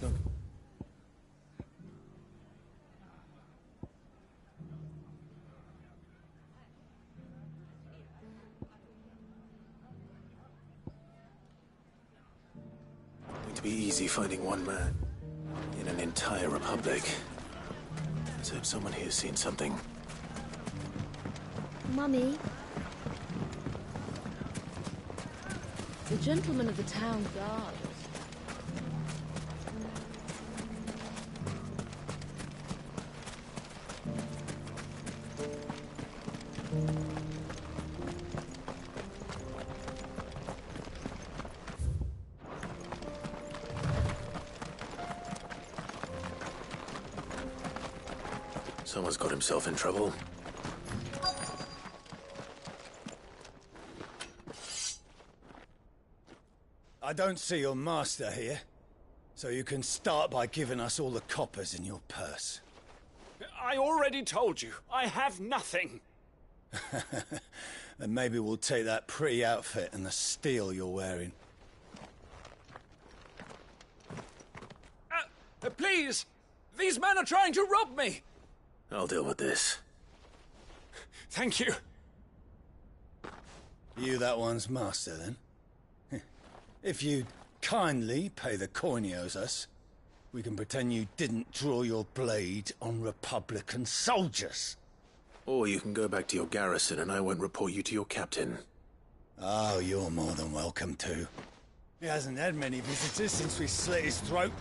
It's not... going to be easy finding one man in an entire republic. Let's hope someone here's seen something. Mummy? The gentleman of the town guard. Someone's got himself in trouble. I don't see your master here, so you can start by giving us all the coppers in your purse. I already told you, I have nothing. Then maybe we'll take that pretty outfit and the steel you're wearing. Please! These men are trying to rob me! I'll deal with this. Thank you. You that one's master, then? If you kindly pay the coin he owes us, we can pretend you didn't draw your blade on Republican soldiers. Or you can go back to your garrison and I won't report you to your captain. Oh, you're more than welcome to. He hasn't had many visitors since we slit his throat.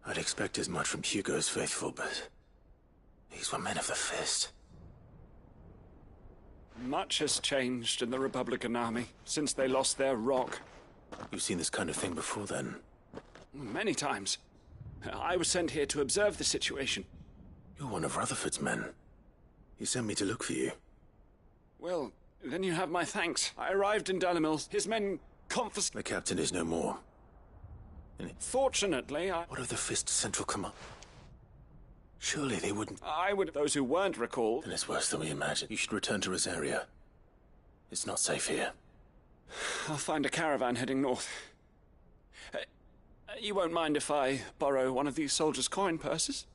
I'd expect as much from Hugo's faithful, but these were men of the fist. Much has changed in the Republican army since they lost their rock. You've seen this kind of thing before, then? Many times. I was sent here to observe the situation. You're one of Rutherford's men. He sent me to look for you. Well, then you have my thanks. I arrived in Dalimil. His men The captain is no more. Fortunately, What of the Fist's central command? Surely they wouldn't... I would... Those who weren't recalled... Then it's worse than we imagined. You should return to Rosaria. It's not safe here. I'll find a caravan heading north. You won't mind if I borrow one of these soldiers' coin purses?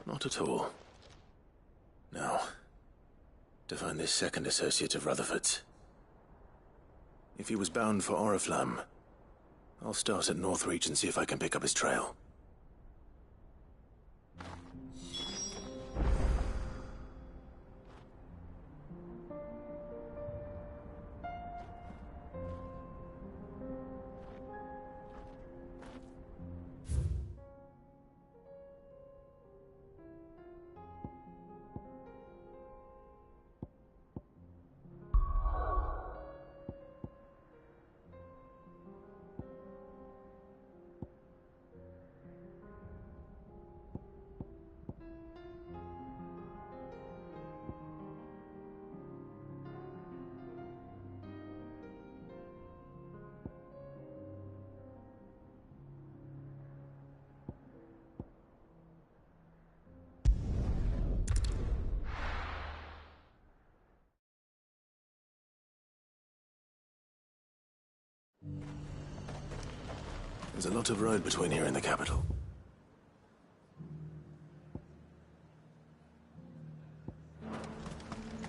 Not at all. Now, to find this second associate of Rutherford's. If he was bound for Oriflamme, I'll start at Northreach and see if I can pick up his trail. There's a lot of road between here and the capital.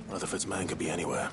Rutherford's man could be anywhere.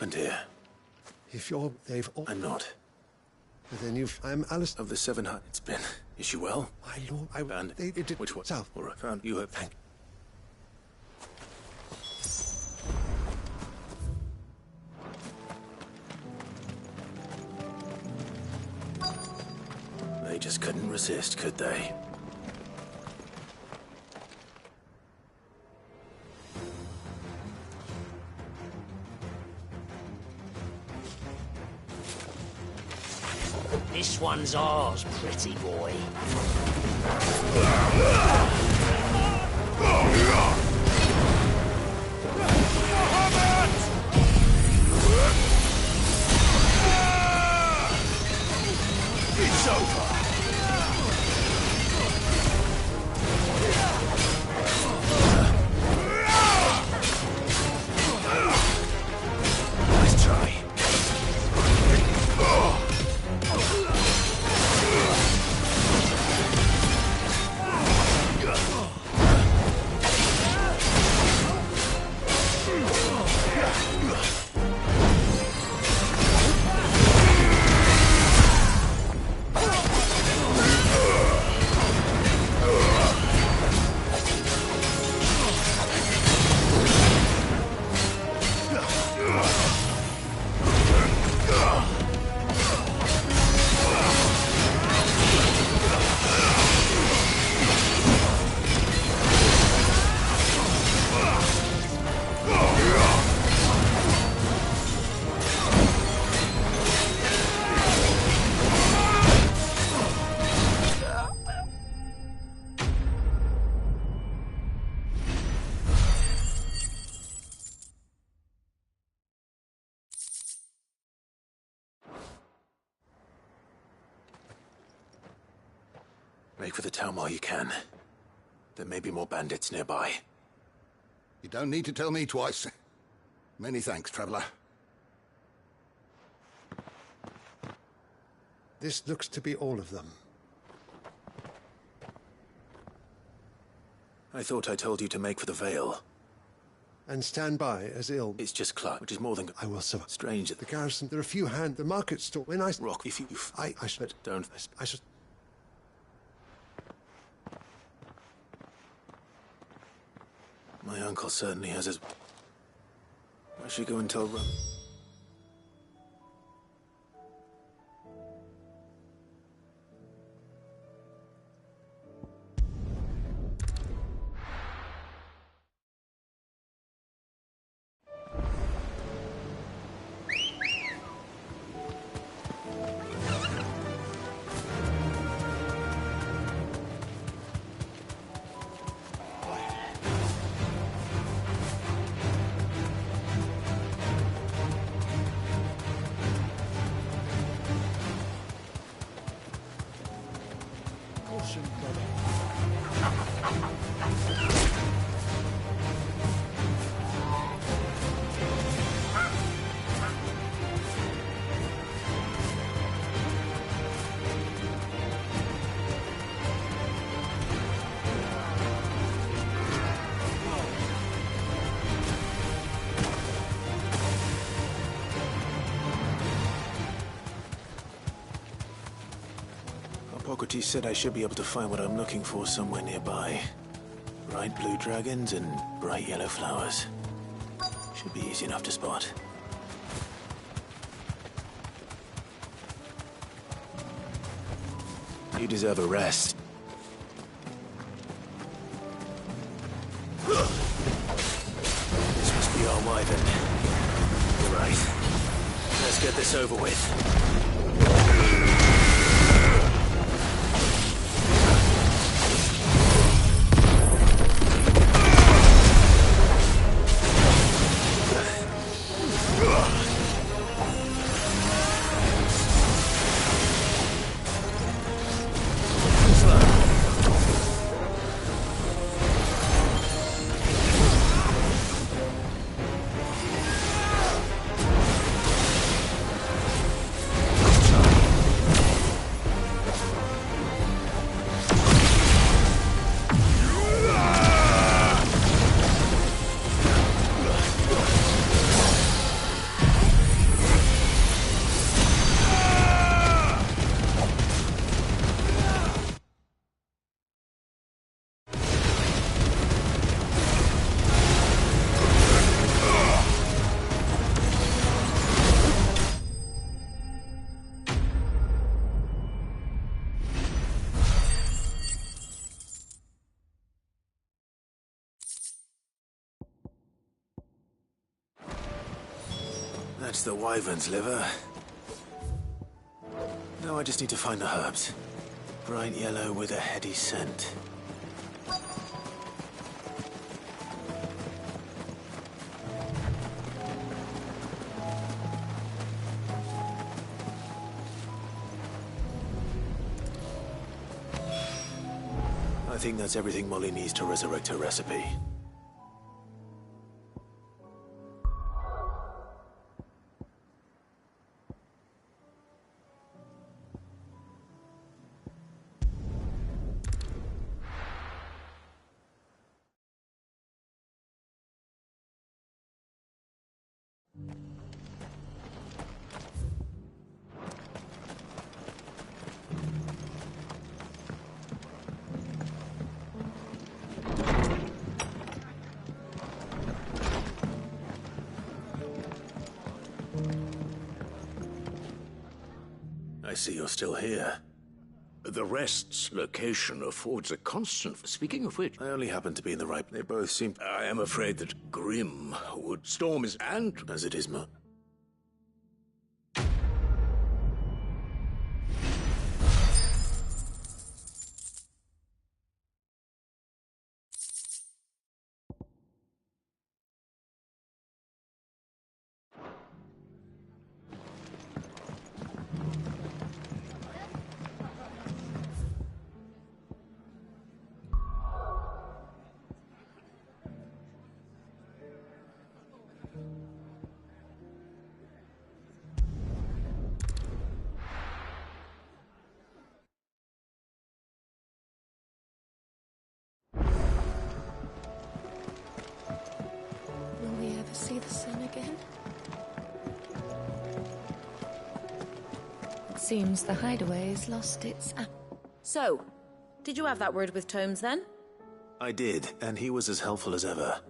happened here? If they've all... I'm not. Then I'm Alice... Of the 700... It's been... Is she well? My lord, And... They did... Which one? South. All right, found you have... Thank... They just couldn't resist, could they? This one's ours, pretty boy. It's over! Nice try. Make for the town while you can. There may be more bandits nearby. You don't need to tell me twice. Many thanks, traveler. This looks to be all of them. I thought I told you to make for the Vale. And stand by as ill. It's just Clark, which is more than... I will survive. Strange that The garrison, there are a few the market store. When I... Rock, if you... I should... Don't... I should... My uncle certainly has his... I should go and tell Rum. Hippocrates said I should be able to find what I'm looking for somewhere nearby. Bright blue dragons and bright yellow flowers. Should be easy enough to spot. You deserve a rest. This must be our wyvern. You're right. Let's get this over with. That's the wyvern's liver. Now I just need to find the herbs. Bright yellow with a heady scent. I think that's everything Molly needs to resurrect her recipe. I see you're still here. The rest's location affords a constant... Speaking of which... I only happen to be in the right... They both seem... I am afraid that Grim would... Storm is... and... As it is, Will we ever see the sun again? It seems the hideaway's lost its... So, did you have that word with Tomes then? I did, and he was as helpful as ever.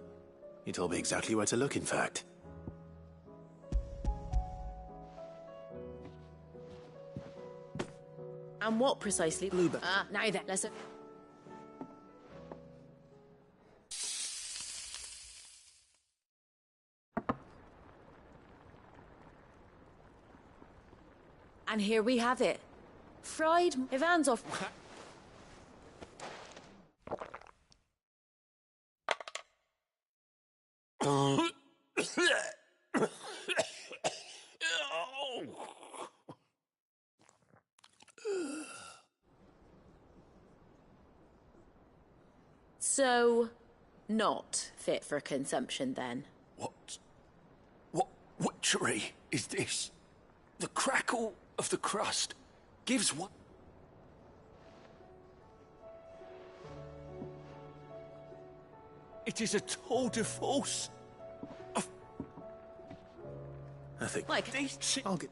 He told me exactly where to look, in fact. And what precisely? Luba. Ah, now then, let's... And here we have it. Fried Ivan's off... So, not fit for consumption then? What witchery is this? The crackle of the crust gives what? It is a tour de force. I think... Like, I'll get...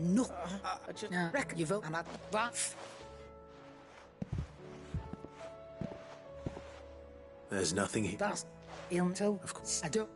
No, I just reckon you vote and There's nothing he... that's until Of course. I don't.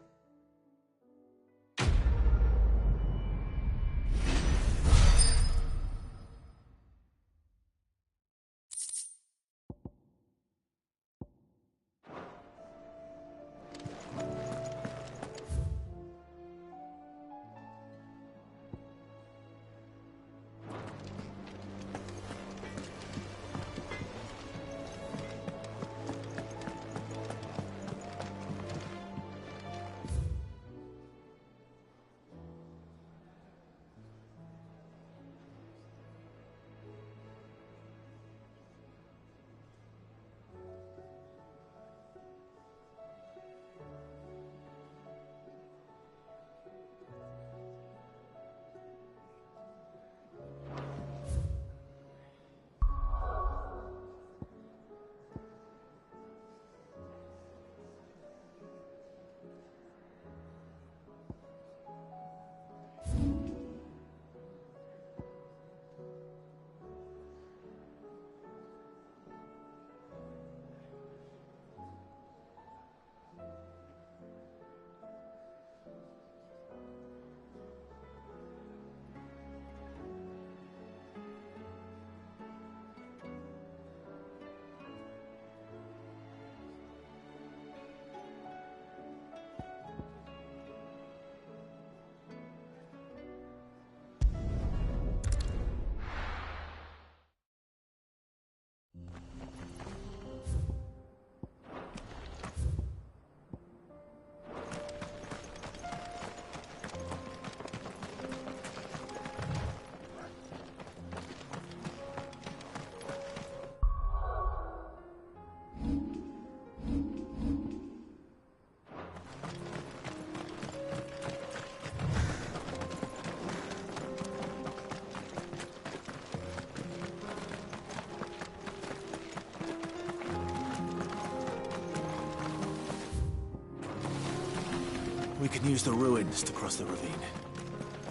We can use the ruins to cross the ravine.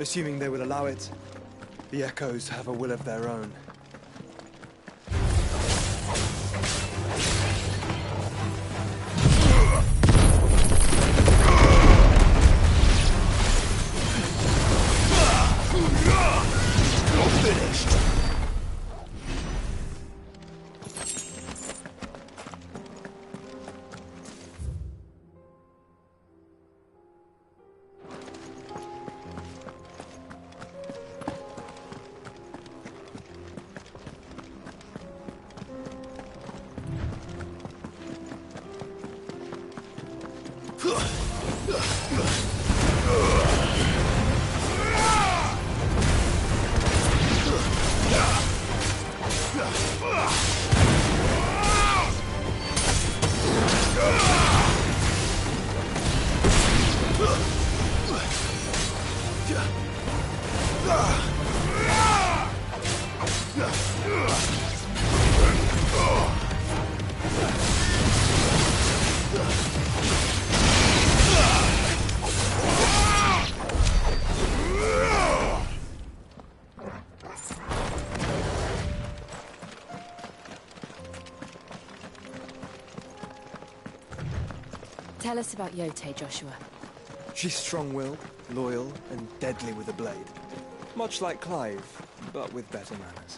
Assuming they will allow it. The Echoes have a will of their own. Tell us about Yote, Joshua. She's strong-willed, loyal, and deadly with a blade. Much like Clive, but with better manners.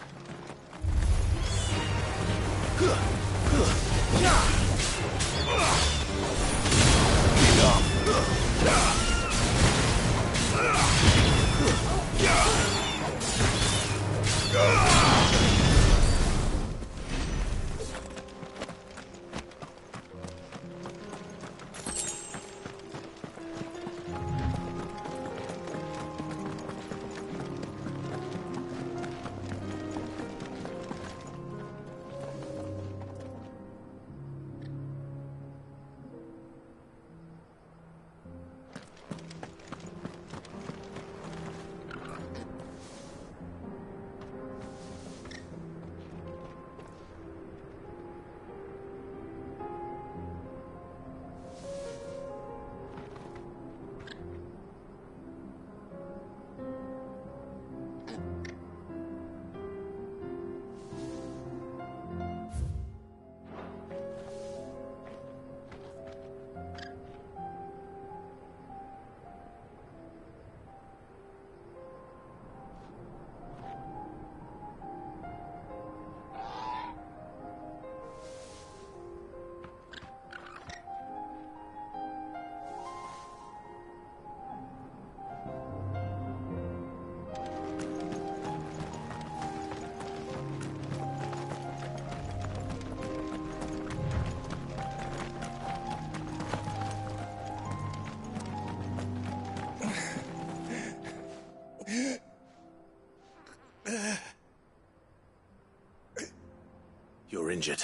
You're injured.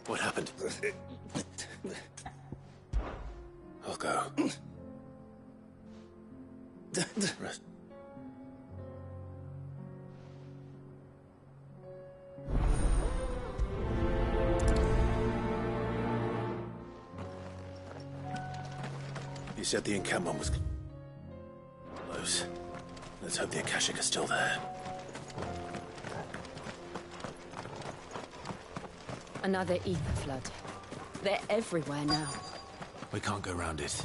What happened? I'll go. Rest. You said the encampment was close. Let's hope the Akashic is still there. Another ether flood. They're everywhere now. We can't go around it.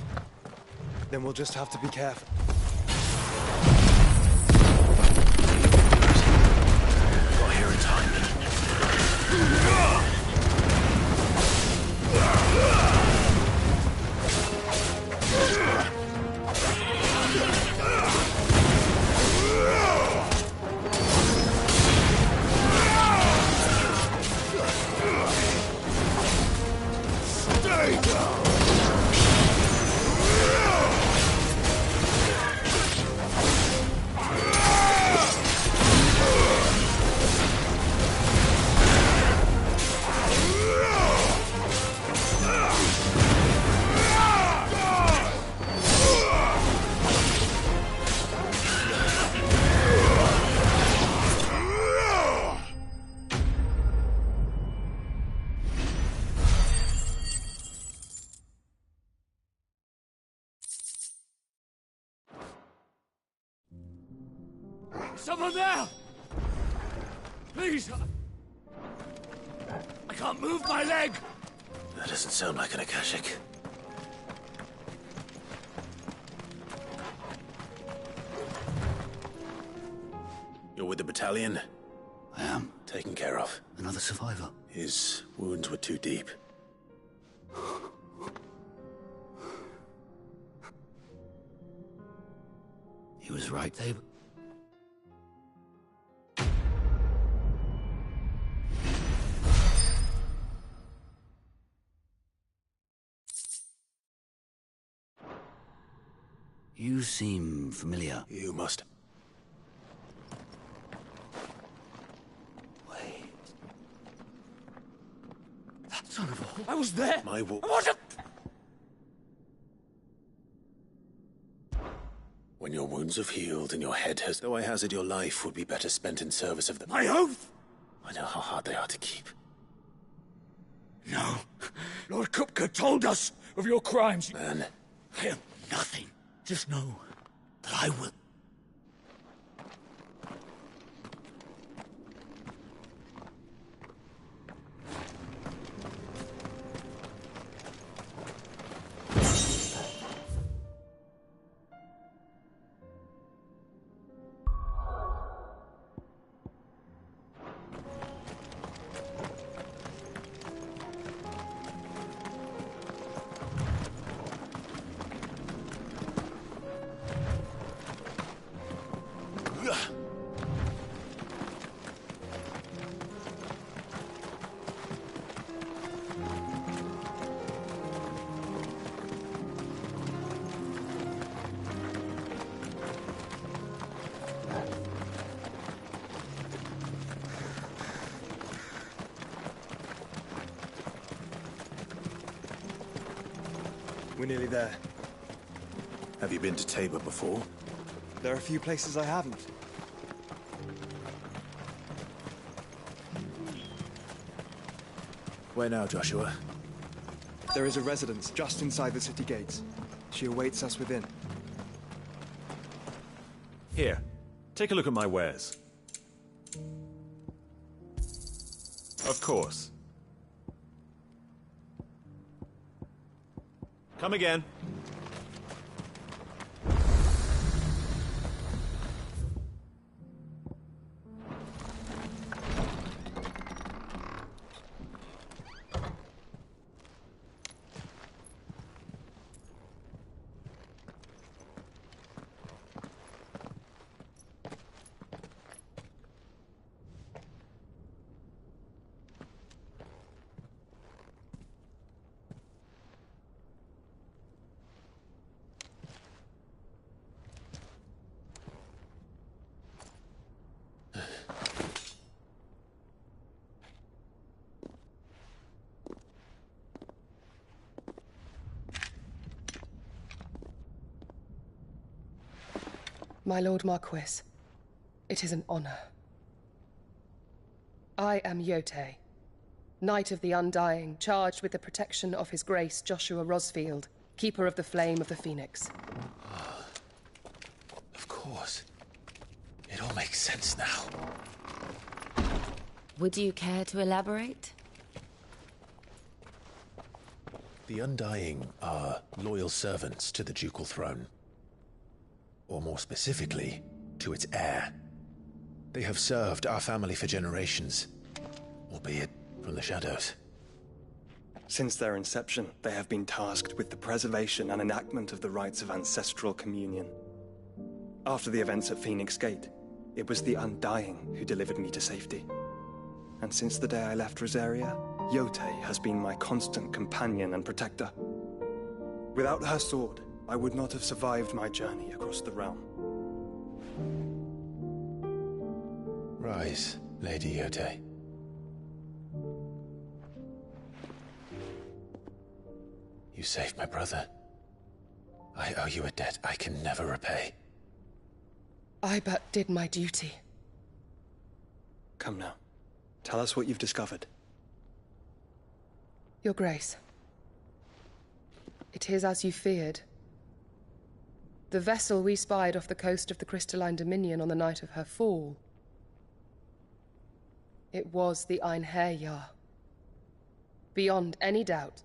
Then we'll just have to be careful. Got here in time. Someone there! Please! I can't move my leg! That doesn't sound like an Akashic. You're with the battalion? I am. Taken care of. Another survivor. His wounds were too deep. He was right, Dave. You seem familiar. You must. Wait. That son of a... I was there! My wo- What a... When your wounds have healed and your head has... Though I hazard your life would be better spent in service of the... My oath! I know how hard they are to keep. No. Lord Kupka told us of your crimes. Man, I am nothing. Just know that I will... We're nearly there. have you been to Tabor before? There are a few places I haven't. Where now, Joshua? There is a residence just inside the city gates. She awaits us within. Here, take a look at my wares. Of course. Come again. My Lord Marquis, it is an honor. I am Yote, Knight of the Undying, charged with the protection of His Grace Joshua Rosfield, Keeper of the Flame of the Phoenix. Of course. It all makes sense now. Would you care to elaborate? The Undying are loyal servants to the ducal throne. Or more specifically, to its heir. They have served our family for generations, albeit from the shadows. Since their inception, they have been tasked with the preservation and enactment of the rites of ancestral communion. After the events at Phoenix Gate, it was the Undying who delivered me to safety. And since the day I left Rosaria, Yote has been my constant companion and protector. Without her sword, I would not have survived my journey across the realm. Rise, Lady Yote. You saved my brother. I owe you a debt I can never repay. I but did my duty. Come now. Tell us what you've discovered. Your Grace. It is as you feared. The vessel we spied off the coast of the Crystalline Dominion on the night of her fall. It was the Einherjar. Beyond any doubt.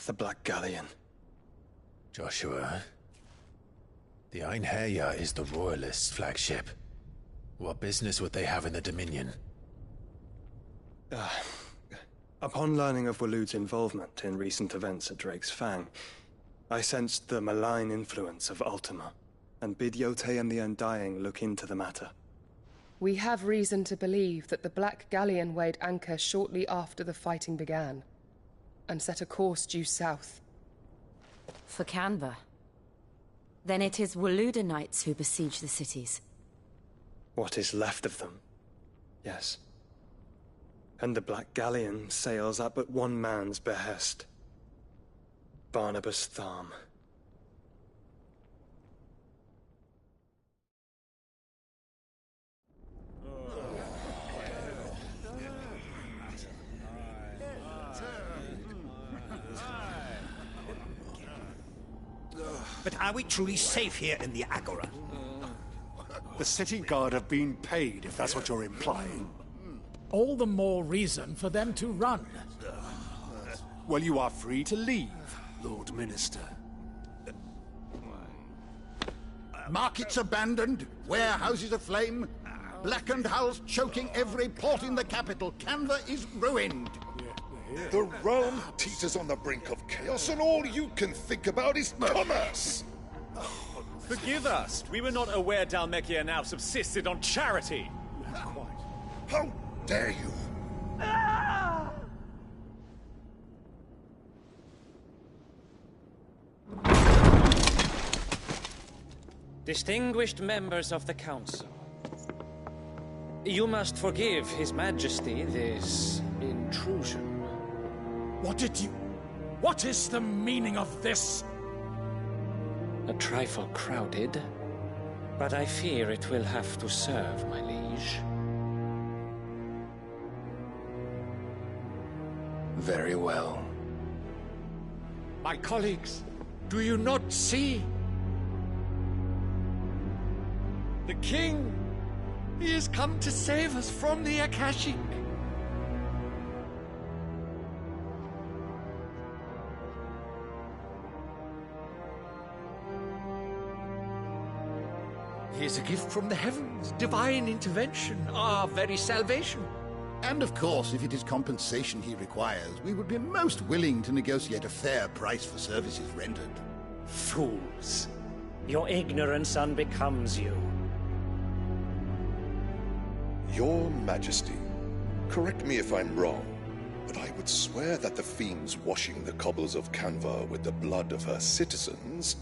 The Black Galleon. Joshua, the Einherjar is the Royalists' flagship. What business would they have in the Dominion? Upon learning of Waloed's involvement in recent events at Drake's Fang, I sensed the malign influence of Ultima, and bid Yotei and the Undying look into the matter. We have reason to believe that the Black Galleon weighed anchor shortly after the fighting began, and set a course due south. For Canva. Then it is Waloeda Knights who besiege the cities. What is left of them? Yes. And the Black Galleon sails at but one man's behest. Barnabas Tharm. But are we truly safe here in the Agora? The city guard have been paid, if that's what you're implying. All the more reason for them to run. Well, you are free to leave, Lord Minister. Markets abandoned, warehouses aflame, blackened hulls choking every port in the capital. Canva is ruined. The realm teeters on the brink of chaos, and all you can think about is commerce! Forgive us! We were not aware Dhalmekia now subsisted on charity! How dare you! Distinguished members of the Council, you must forgive His Majesty this intrusion. What is the meaning of this? A trifle crowded, but I fear it will have to serve, my liege. Very well. My colleagues, do you not see? The king! He has come to save us from the Akashic! He is a gift from the heavens, divine intervention, our very salvation. And of course, if it is compensation he requires, we would be most willing to negotiate a fair price for services rendered. Fools! Your ignorance unbecomes you. Your Majesty, correct me if I'm wrong, but I would swear that the fiends washing the cobbles of Canva with the blood of her citizens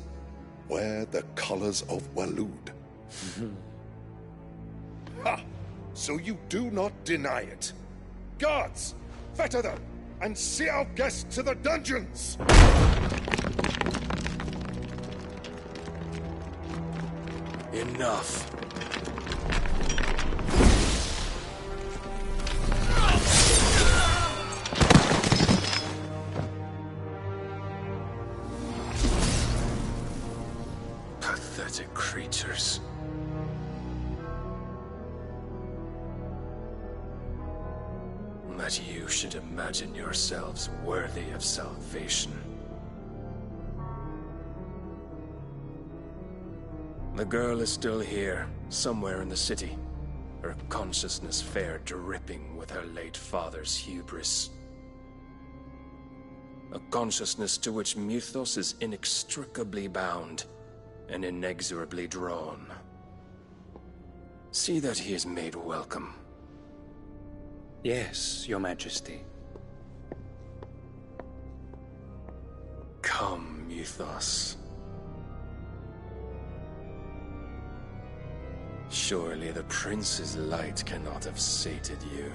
wear the colors of Waloed. Ha! So you do not deny it. Guards, fetter them, and see our guests to the dungeons! Enough. Pathetic creatures. That you should imagine yourselves worthy of salvation. The girl is still here, somewhere in the city. Her consciousness fair dripping with her late father's hubris. A consciousness to which Mythos is inextricably bound and inexorably drawn. See that he is made welcome. Yes, Your Majesty. Come, Mythos. Surely the prince's light cannot have sated you.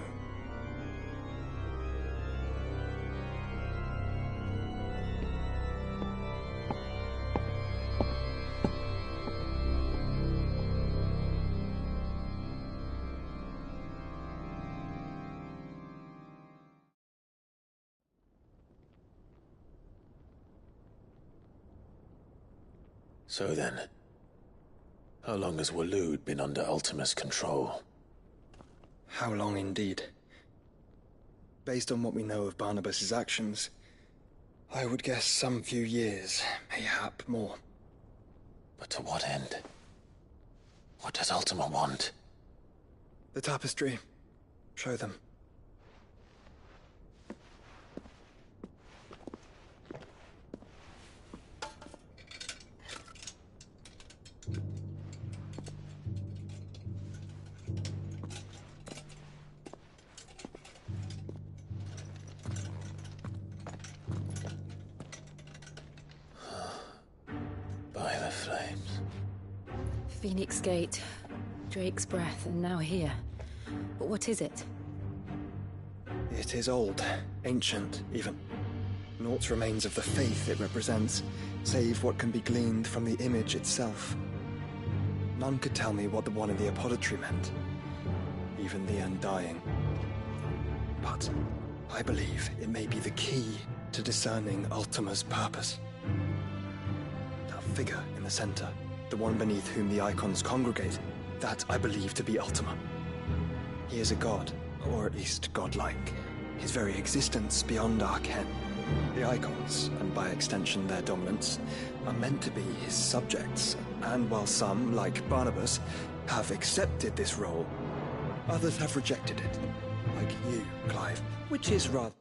So then, how long has Waloed been under Ultima's control? How long indeed? Based on what we know of Barnabas's actions, I would guess some few years, mayhap more. But to what end? What does Ultima want? The tapestry. Show them. By the flames. Phoenix Gate, Drake's Breath, and now here. But what is it? It is old, ancient, even. Naught remains of the faith it represents, save what can be gleaned from the image itself. None could tell me what the one in the apothecary meant, even the Undying. But I believe it may be the key to discerning Ultima's purpose. That figure in the center, the one beneath whom the icons congregate, that I believe to be Ultima. He is a god, or at least godlike. His very existence beyond our ken. The icons, and by extension their dominants, are meant to be his subjects, and while some, like Barnabas, have accepted this role, others have rejected it. Like you, Clive, which is rather...